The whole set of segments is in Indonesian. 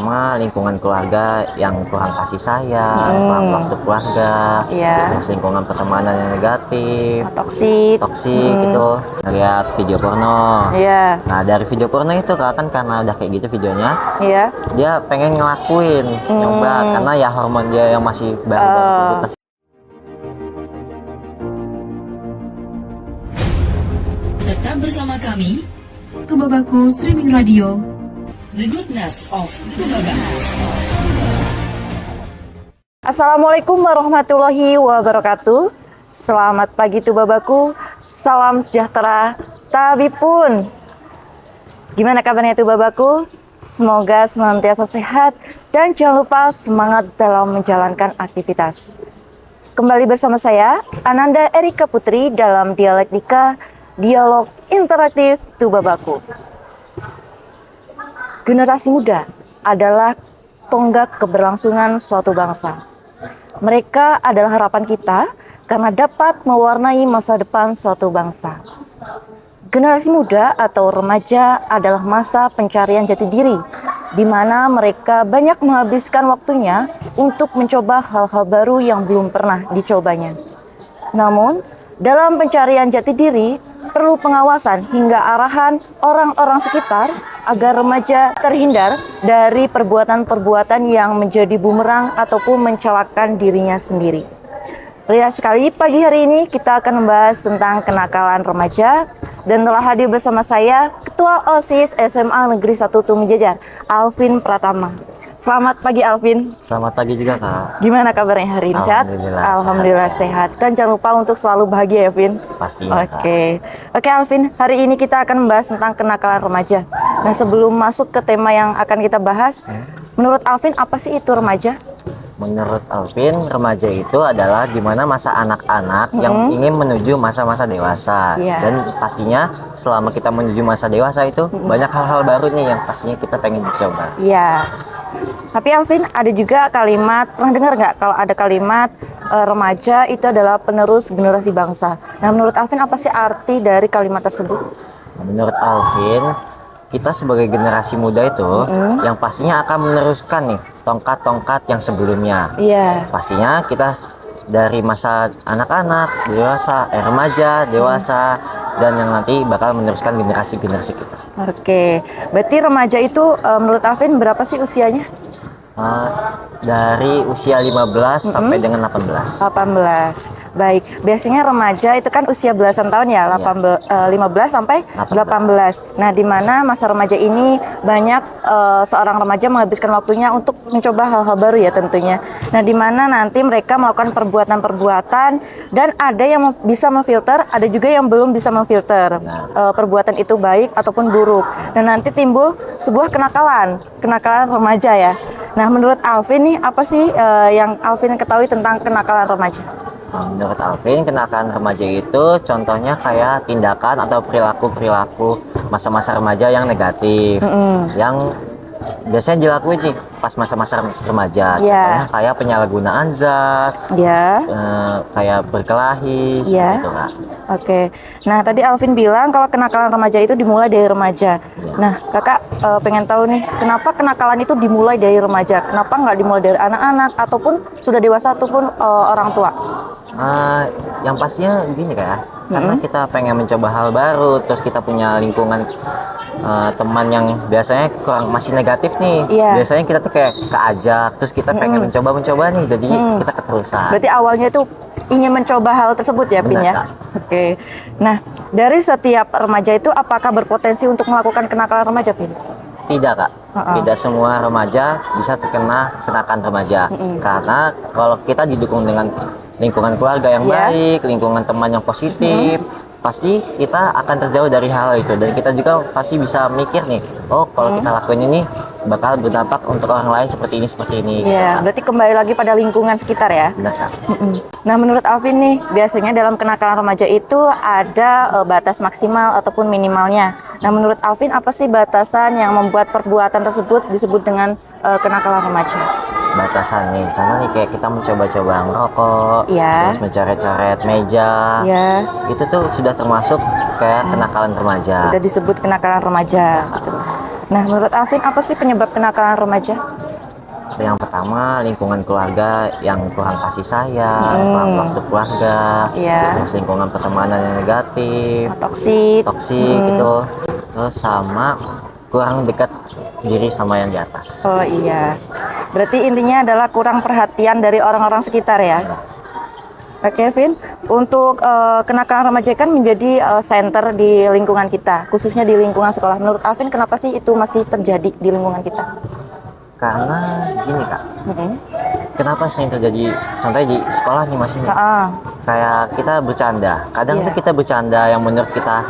pertama lingkungan keluarga yang kurang kasih sayang, kurang waktu keluarga, terus lingkungan pertemanan yang negatif, toksik gitu, ngeliat video porno. Nah dari video porno itu kan karena udah kayak gitu videonya, dia pengen ngelakuin, coba karena ya hormon dia yang masih baru-baru pubertas. Tetap bersama kami, Tubabaku Streaming Radio, The Goodness of Tubabaku. Assalamualaikum warahmatullahi wabarakatuh. Selamat pagi Tubabaku, salam sejahtera Tabipun. Gimana kabarnya Tubabaku? Semoga senantiasa sehat dan jangan lupa semangat dalam menjalankan aktivitas. Kembali bersama saya, Ananda Erika Putri dalam Dialektika, Dialog Interaktif Tubabaku. Generasi muda adalah tonggak keberlangsungan suatu bangsa. Mereka adalah harapan kita karena dapat mewarnai masa depan suatu bangsa. Generasi muda atau remaja adalah masa pencarian jati diri, di mana mereka banyak menghabiskan waktunya untuk mencoba hal-hal baru yang belum pernah dicobanya. Namun, dalam pencarian jati diri, perlu pengawasan hingga arahan orang-orang sekitar agar remaja terhindar dari perbuatan-perbuatan yang menjadi bumerang ataupun mencelakakan dirinya sendiri. Ria sekali, pagi hari ini kita akan membahas tentang kenakalan remaja dan telah hadir bersama saya Ketua OSIS SMA Negeri 1 Tumi Jajar, Alvin Pratama. Selamat pagi Alvin. Selamat pagi juga Kak. Gimana kabarnya hari ini? Sehat? Alhamdulillah sehat. Dan jangan lupa untuk selalu bahagia ya Vin. Pastinya. Oke Alvin, hari ini kita akan membahas tentang kenakalan remaja. Nah sebelum masuk ke tema yang akan kita bahas, menurut Alvin apa sih itu remaja? Menurut Alvin, remaja itu adalah dimana masa anak-anak yang ingin menuju masa-masa dewasa. Dan pastinya selama kita menuju masa dewasa itu banyak hal-hal baru nih yang pastinya kita pengen dicoba. Tapi Alvin, ada juga kalimat, pernah dengar nggak kalau ada kalimat remaja itu adalah penerus generasi bangsa. Nah menurut Alvin apa sih arti dari kalimat tersebut? Menurut Alvin, kita sebagai generasi muda itu yang pastinya akan meneruskan nih tongkat-tongkat yang sebelumnya. Pastinya kita dari masa anak-anak, dewasa, remaja, dewasa, dan yang nanti bakal meneruskan generasi-generasi kita. Berarti remaja itu menurut Alvin berapa sih usianya? Dari usia 15 sampai dengan 18. Baik, biasanya remaja itu kan usia belasan tahun ya, 15 sampai 18. Nah, di mana masa remaja ini banyak seorang remaja menghabiskan waktunya untuk mencoba hal-hal baru ya tentunya. Nah, di mana nanti mereka melakukan perbuatan-perbuatan dan ada yang bisa memfilter, ada juga yang belum bisa memfilter perbuatan itu baik ataupun buruk. Dan nanti timbul sebuah kenakalan remaja ya. Nah, menurut Alvin nih apa sih yang Alvin ketahui tentang kenakalan remaja? Menurut Alvin, kenakalan remaja itu contohnya kayak tindakan atau perilaku masa-masa remaja yang negatif, yang biasanya dilakuin nih pas masa-masa remaja. Contohnya kayak penyalahgunaan zat, kayak berkelahi, gitu Kak. Nah tadi Alvin bilang kalau kenakalan remaja itu dimulai dari remaja. Nah kakak pengen tahu nih, kenapa kenakalan itu dimulai dari remaja? Kenapa nggak dimulai dari anak-anak ataupun sudah dewasa ataupun orang tua? Yang pastinya gini Kak, karena kita pengen mencoba hal baru, terus kita punya lingkungan teman yang biasanya kurang masih negatif nih. Biasanya kita tuh kayak keajak, terus kita pengen mencoba nih, jadi kita keterusan. Berarti awalnya itu ingin mencoba hal tersebut ya Pin ya? Nah dari setiap remaja itu apakah berpotensi untuk melakukan kenakalan remaja Pin? Tidak Kak, tidak semua remaja bisa terkena kenakalan remaja. Karena kalau kita didukung dengan lingkungan keluarga yang baik, lingkungan teman yang positif, pasti kita akan terjauh dari hal itu. Dan kita juga pasti bisa mikir nih, oh kalau kita lakuin ini bakal berdampak untuk orang lain seperti ini. Berarti kembali lagi pada lingkungan sekitar ya. Benar Kak. Nah menurut Alvin nih, biasanya dalam kenakalan remaja itu ada batas maksimal ataupun minimalnya. Nah menurut Alvin apa sih batasan yang membuat perbuatan tersebut disebut dengan kenakalan remaja? Batasannya, contoh nih kayak kita mencoba-coba ngerokok, terus mencoret-coret meja, itu tuh sudah termasuk kayak kenakalan remaja. Sudah disebut kenakalan remaja. Gitu. Nah, menurut Alvin apa sih penyebab kenakalan remaja? Yang pertama, lingkungan keluarga yang kurang kasih sayang, kurang waktu keluarga, terus lingkungan pertemanan yang negatif, toksik gitu, terus sama kurang dekat diri sama yang di atas. Oh iya, berarti intinya adalah kurang perhatian dari orang-orang sekitar ya. Oke, Vin, untuk kenakalan remaja kan menjadi center di lingkungan kita, khususnya di lingkungan sekolah. Menurut Alvin, kenapa sih itu masih terjadi di lingkungan kita? Karena gini Kak, kenapa sering terjadi, contohnya di sekolah nih masih kayak kita bercanda, kadang tuh kita bercanda yang menurut kita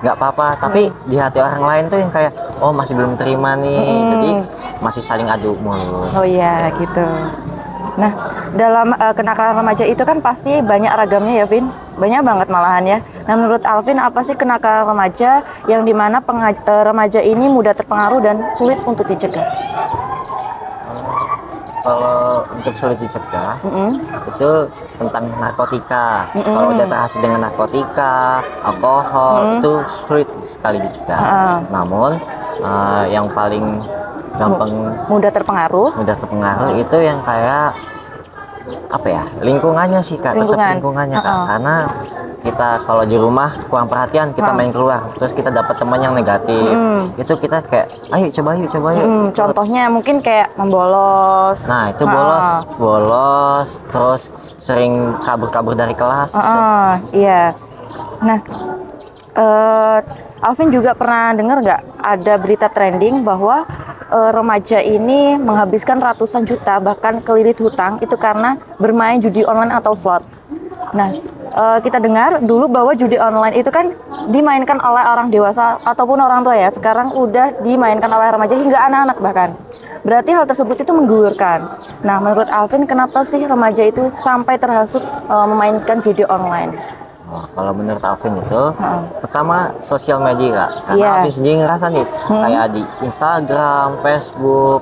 nggak apa-apa, tapi di hati orang lain tuh yang kayak, oh masih belum terima nih, jadi masih saling adu mulut. Oh iya gitu. Nah, dalam kenakalan remaja itu kan pasti banyak ragamnya ya, Vin? Banyak banget malahan ya. Nah, menurut Alvin, apa sih kenakalan remaja yang dimana remaja ini mudah terpengaruh dan sulit untuk dicegah? Kalau untuk sulit dicegah, itu tentang narkotika. Kalau udah terhasil dengan narkotika, alkohol, itu sulit sekali dicegah. Namun, yang paling gampang mudah terpengaruh itu yang kayak apa ya, lingkungannya sih Kak, tetap lingkungannya Kak, karena kita kalau di rumah kurang perhatian, kita main keluar, terus kita dapat teman yang negatif, itu kita kayak, ayo coba yuk. Contohnya mungkin kayak membolos. Nah itu bolos, terus sering kabur dari kelas. Iya. Nah, Alvin juga pernah dengar nggak ada berita trending bahwa remaja ini menghabiskan ratusan juta bahkan kelilit hutang itu karena bermain judi online atau slot. Nah, kita dengar dulu bahwa judi online itu kan dimainkan oleh orang dewasa ataupun orang tua ya. Sekarang udah dimainkan oleh remaja hingga anak-anak bahkan. Berarti hal tersebut itu menggugurkan. Nah, menurut Alvin, kenapa sih remaja itu sampai terhasut memainkan judi online? Kalau menurut Alvin itu, pertama sosial media Kak. Karena Alvin sendiri ngerasa nih, kayak di Instagram, Facebook,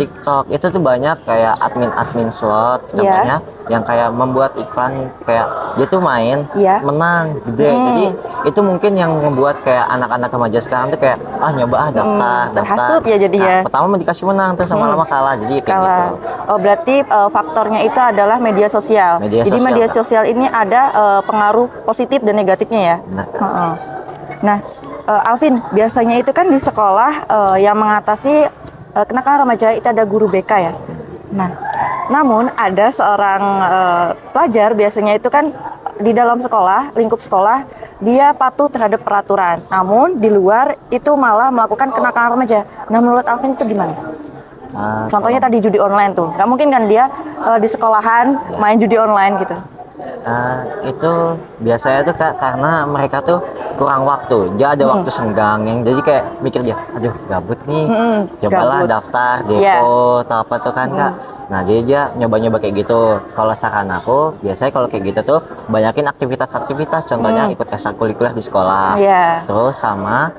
TikTok, itu tuh banyak kayak admin slot, contohnya, yang kayak membuat iklan kayak dia tuh main, menang, gede. Jadi itu mungkin yang membuat kayak anak-anak remaja sekarang tuh kayak, nyoba daftar. Terhasut ya jadi ya. Pertama dikasih menang, terus lama-lama kalah, jadi kayak gitu. Oh, berarti faktornya itu adalah media sosial. Jadi media sosial ini ada pengaruh positif dan negatifnya ya. Nah, Alvin, biasanya itu kan di sekolah yang mengatasi kenakalan remaja itu ada guru BK ya. Nah, namun ada seorang pelajar biasanya itu kan di dalam sekolah, lingkup sekolah, dia patuh terhadap peraturan. Namun di luar itu malah melakukan kenakalan remaja. Nah, menurut Alvin itu gimana? Contohnya tadi judi online tuh, nggak mungkin kan dia di sekolahan main judi online gitu. Itu biasanya tuh Kak, karena mereka tuh kurang waktu, dia ada waktu senggang yang jadi kayak mikir dia, aduh gabut nih, cobalah daftar depo atau apa tuh kan Kak. Nah jadi dia nyoba-nyoba kayak gitu. Kalau saran aku, biasanya kalau kayak gitu tuh banyakin aktivitas, contohnya ikut ekstrakurikuler di sekolah, terus sama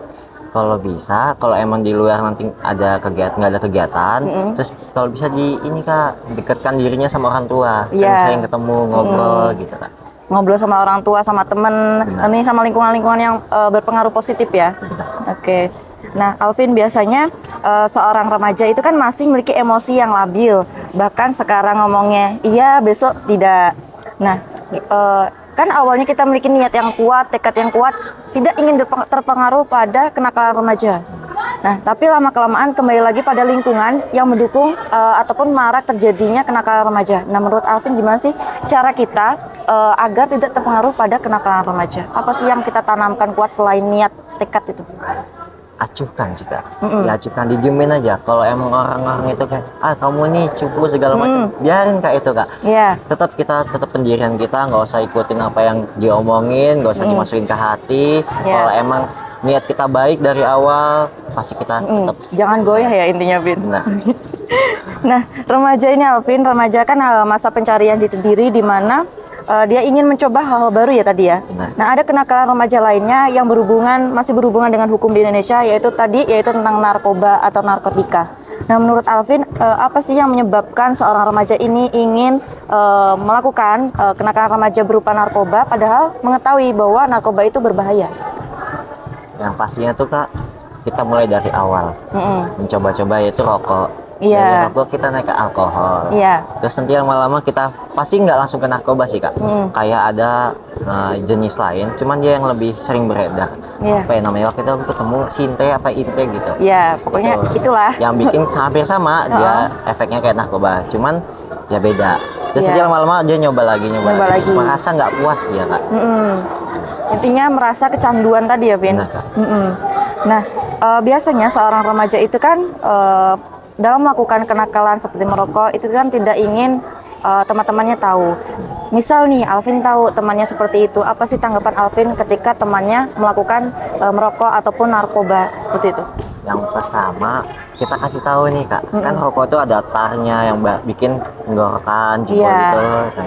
kalau bisa, kalau emang di luar nanti ada kegiatan, nggak ada kegiatan, terus kalau bisa di ini Kak, dekatkan dirinya sama orang tua, sering ketemu, ngobrol gitu Kak. Ngobrol sama orang tua, sama temen, ini sama lingkungan-lingkungan yang berpengaruh positif ya. Oke. Nah, Alvin, biasanya seorang remaja itu kan masih memiliki emosi yang labil, bahkan sekarang ngomongnya iya, besok tidak. Nah, kan awalnya kita memiliki niat yang kuat, tekad yang kuat, tidak ingin terpengaruh pada kenakalan remaja. Nah, tapi lama-kelamaan kembali lagi pada lingkungan yang mendukung ataupun marak terjadinya kenakalan remaja. Nah, menurut Alvin gimana sih cara kita agar tidak terpengaruh pada kenakalan remaja? Apa sih yang kita tanamkan kuat selain niat, tekad itu? Acuhkan sih Kak, diacuhkan, didiemin aja. Kalau emang orang-orang itu kayak, kamu nih cupu segala macam, biarin Kak itu Kak. Tetap pendirian kita, nggak usah ikutin apa yang diomongin, nggak usah dimasukin ke hati. Kalau emang niat kita baik dari awal, pasti kita tetap. Jangan goyah ya intinya, Bin. Nah, remaja ini Alvin, remaja kan masa pencarian jati diri di mana dia ingin mencoba hal-hal baru ya tadi ya. Nah, ada kenakalan remaja lainnya yang masih berhubungan dengan hukum di Indonesia, yaitu tentang narkoba atau narkotika. Nah, menurut Alvin, apa sih yang menyebabkan seorang remaja ini ingin melakukan kenakalan remaja berupa narkoba, padahal mengetahui bahwa narkoba itu berbahaya? Yang pastinya tuh Kak, kita mulai dari awal. Mencoba-coba yaitu rokok. Dari rokok kita naik ke alkohol. Terus nanti lama-lama kita pasti nggak langsung ke narkoba sih kak. Kayak ada jenis lain, cuman dia yang lebih sering beredar. Apa ya namanya, waktu itu aku ketemu Sinte apa Inte gitu. Pokoknya Itu. itulah. Yang bikin hampir sama, dia efeknya kayak narkoba, cuman ya beda. Terus nanti lama-lama dia nyoba lagi. Merasa nggak puas dia kak. Intinya merasa kecanduan tadi ya, Vin. Nah, biasanya seorang remaja itu kan dalam melakukan kenakalan seperti merokok itu kan tidak ingin teman-temannya tahu. Misal nih, Alvin tahu temannya seperti itu. Apa sih tanggapan Alvin ketika temannya melakukan merokok ataupun narkoba seperti itu? Yang pertama, kita kasih tahu nih kak, kan rokok itu ada tarnya yang bikin tenggorokan, jebol gitu. Nah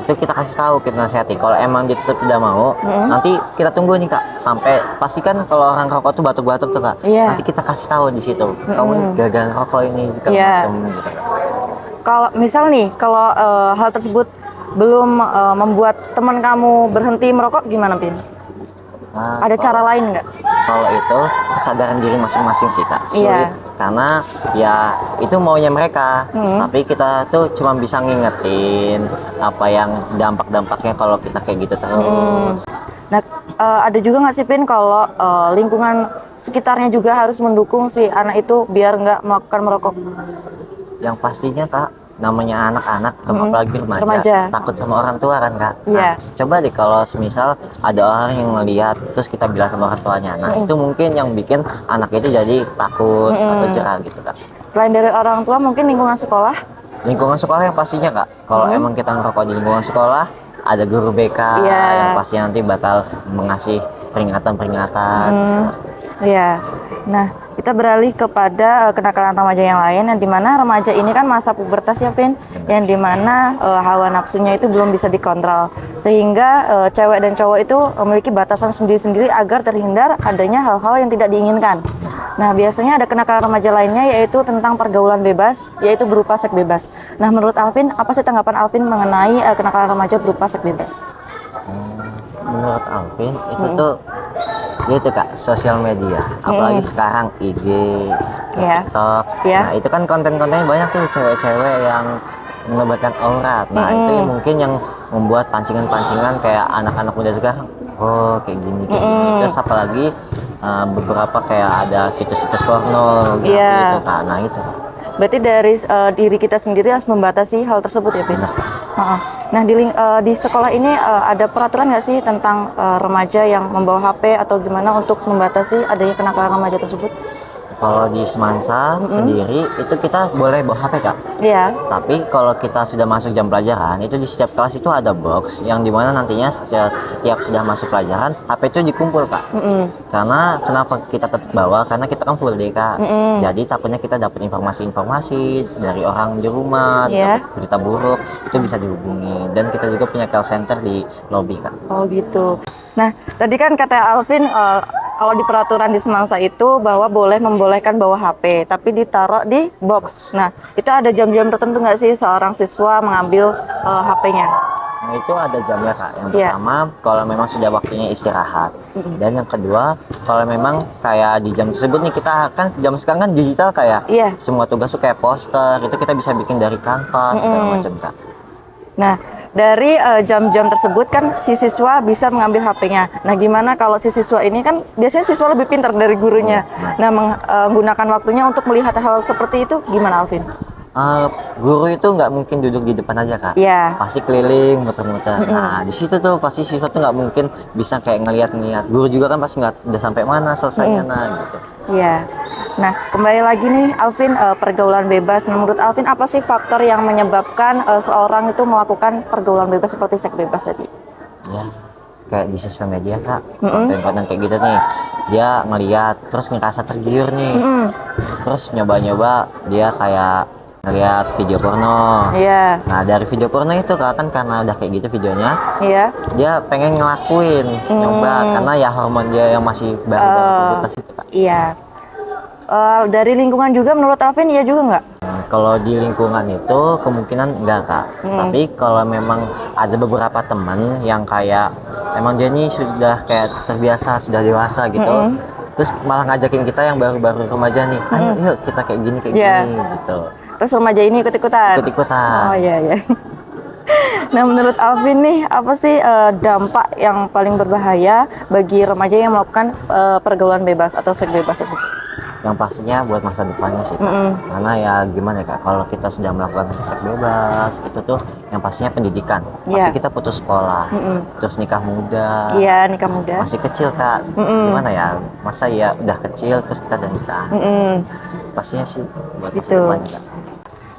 itu kita kasih tahu, kita nasihati. Kalau emang dia tetap tidak mau, nanti kita tunggu nih kak, sampai pastikan kalau orang rokok tuh batuk-batuk tuh kak. Nanti kita kasih tahu di situ, kamu gagal rokok ini segala macam gitu. Kalau misal nih, kalau hal tersebut belum membuat teman kamu berhenti merokok, gimana, Pin? Ada cara lain nggak? Kalau itu kesadaran diri masing-masing sih kak, sulit karena ya itu maunya mereka, tapi kita tuh cuma bisa ngingetin apa yang dampak-dampaknya kalau kita kayak gitu terus. Nah, ada juga nggak sih Pin kalau lingkungan sekitarnya juga harus mendukung si anak itu biar nggak melakukan merokok? Yang pastinya kak, namanya anak-anak, apalagi remaja, takut sama orang tua kan kak. Nah, coba deh kalau semisal ada orang yang melihat terus kita bilang sama orang tuanya, nah itu mungkin yang bikin anak itu jadi takut atau jerah gitu kak. Selain dari orang tua, mungkin lingkungan sekolah? Lingkungan sekolah yang pastinya kak, kalau emang kita ngerokok di lingkungan sekolah, ada guru BK yang pasti nanti bakal mengasih peringatan-peringatan. Nah, kita beralih kepada kenakalan remaja yang lain, yang dimana remaja ini kan masa pubertas ya, Pin, yang dimana hawa nafsunya itu belum bisa dikontrol, sehingga cewek dan cowok itu memiliki batasan sendiri-sendiri agar terhindar adanya hal-hal yang tidak diinginkan. Nah, biasanya ada kenakalan remaja lainnya yaitu tentang pergaulan bebas, yaitu berupa seks bebas. Nah, menurut Alvin, apa sih tanggapan Alvin mengenai kenakalan remaja berupa seks bebas? Menurut Alvin itu tuh gitu kak, sosial media, apalagi sekarang IG, TikTok. Nah itu kan konten-kontennya banyak tuh cewek-cewek yang menebarkan aurat. Nah itu mungkin yang membuat pancingan-pancingan kayak anak-anak muda sekarang, oh kayak gini. Terus apalagi beberapa kayak ada situs-situs porno gitu kak. Nah itu berarti dari diri kita sendiri harus membatasi hal tersebut ya, Pin? Nah, di sekolah ini ada peraturan nggak sih tentang remaja yang membawa HP atau gimana untuk membatasi adanya kenakalan remaja tersebut? Kalau di Semansa sendiri itu kita boleh bawa HP kak. Tapi kalau kita sudah masuk jam pelajaran, itu di setiap kelas itu ada box yang dimana nantinya setiap sudah masuk pelajaran HP itu dikumpul kak. Karena kenapa kita tetap bawa? Karena kita kan full day kak. Jadi takutnya kita dapat informasi-informasi dari orang di rumah, dapat berita buruk, itu bisa dihubungi. Dan kita juga punya call center di lobby kak. Oh gitu. Nah, tadi kan kata Alvin kalau di peraturan di Semangsa itu bahwa membolehkan bawa HP, tapi ditaruh di box. Nah, itu ada jam-jam tertentu nggak sih seorang siswa mengambil HP-nya? Nah, itu ada jamnya kak. Yang pertama, kalau memang sudah waktunya istirahat. Dan yang kedua, kalau memang kayak di jam tersebut nih, kita kan jam sekarang kan digital kayak semua tugas tuh kayak poster, itu kita bisa bikin dari kanvas segala macam kak. Nah, dari jam-jam tersebut kan si siswa bisa mengambil HP-nya. Nah, gimana kalau si siswa ini kan biasanya siswa lebih pintar dari gurunya. Nah, menggunakan waktunya untuk melihat hal seperti itu gimana, Alvin? Guru itu nggak mungkin duduk di depan aja kak. Pasti keliling, muter-muter. Nah, di situ tuh pasti siswa tuh nggak mungkin bisa kayak ngeliat. Guru juga kan pasti nggak udah sampai mana selesainya gitu. Nah, kembali lagi nih Alvin, pergaulan bebas. Menurut Alvin, apa sih faktor yang menyebabkan seorang itu melakukan pergaulan bebas seperti seks bebas tadi? Kayak di sosial media kak, konten-konten kayak gitu nih, dia ngeliat terus ngerasa tergiur nih, terus nyoba-nyoba dia kayak ngeliat video porno. Nah, dari video porno itu kak, kan karena udah kayak gitu videonya, dia pengen ngelakuin, nyoba, karena ya hormon dia yang masih baru-baru pubertas itu kak. Dari lingkungan juga menurut Alvin iya juga nggak? Kalau di lingkungan itu kemungkinan enggak kak. Tapi kalau memang ada beberapa teman yang kayak emang dia ini sudah kayak terbiasa, sudah dewasa gitu, Terus malah ngajakin kita yang baru-baru remaja nih, ayo yuk kita kayak gini gitu. Terus remaja ini ikut-ikutan? Ikut-ikutan. Oh iya. Nah, menurut Alvin nih, apa sih dampak yang paling berbahaya bagi remaja yang melakukan pergaulan bebas atau seks bebas tersebut? Yang pastinya buat masa depannya sih, Kak. Karena ya gimana ya, Kak, kalau kita sudah melakukan seks bebas, itu tuh yang pastinya pendidikan. Pasti kita putus sekolah, terus nikah muda. Iya, nikah muda. Masih kecil, Kak. Gimana ya, masa ya udah kecil terus kita udah nikah. Pastinya sih buat masa depannya, Kak.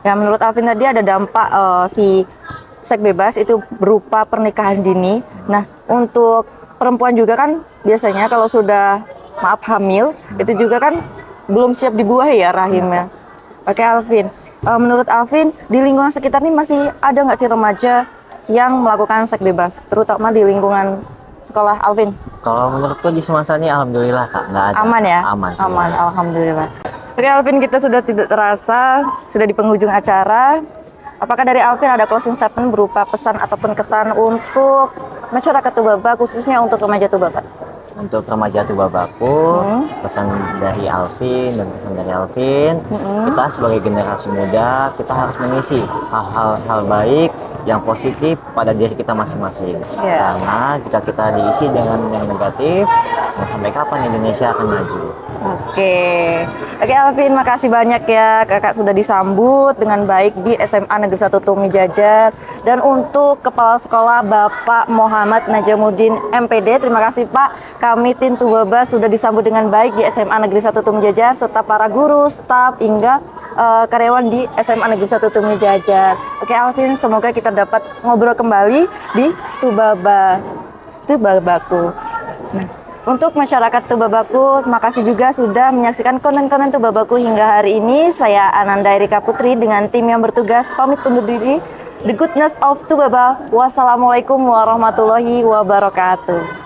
Ya, menurut Alvin tadi ada dampak si seks bebas itu berupa pernikahan dini. Nah, untuk perempuan juga kan biasanya kalau sudah hamil, itu juga kan belum siap dibuah ya rahimnya. Oke Alvin, menurut Alvin di lingkungan sekitar ini masih ada nggak sih remaja yang melakukan seks bebas, terutama di lingkungan sekolah Alvin? Kalau menurutku di semasa ini alhamdulillah, Kak, nggak ada. Aman ya? Aman, alhamdulillah. Oke Alvin, kita sudah tidak terasa, sudah di penghujung acara. Apakah dari Alvin ada closing statement berupa pesan ataupun kesan untuk masyarakat Tubaba, khususnya untuk remaja Tubaba? Untuk remaja Tubabaku, pesan dari Alvin dan pesan dari Alvin, kita sebagai generasi muda, kita harus mengisi hal-hal baik yang positif pada diri kita masing-masing. Karena jika kita diisi dengan yang negatif, mau sampai kapan Indonesia akan maju? Oke Alvin, makasih banyak ya, kakak sudah disambut dengan baik di SMA Negeri 1 Tumi Jajar. Dan untuk Kepala Sekolah Bapak Muhammad Najamuddin MPD, terima kasih Pak, kami tim Tubaba sudah disambut dengan baik di SMA Negeri 1 Tumi Jajar, serta para guru, staf, hingga karyawan di SMA Negeri 1 Tumi Jajar. Oke Alvin, semoga kita dapat ngobrol kembali di Tubabaku. Nah, untuk masyarakat Tubabaku, makasih juga sudah menyaksikan konten-konten Tubabaku hingga hari ini. Saya Ananda Erika Putri dengan tim yang bertugas pamit undur diri. The Goodness of Tubaba. Wassalamualaikum warahmatullahi wabarakatuh.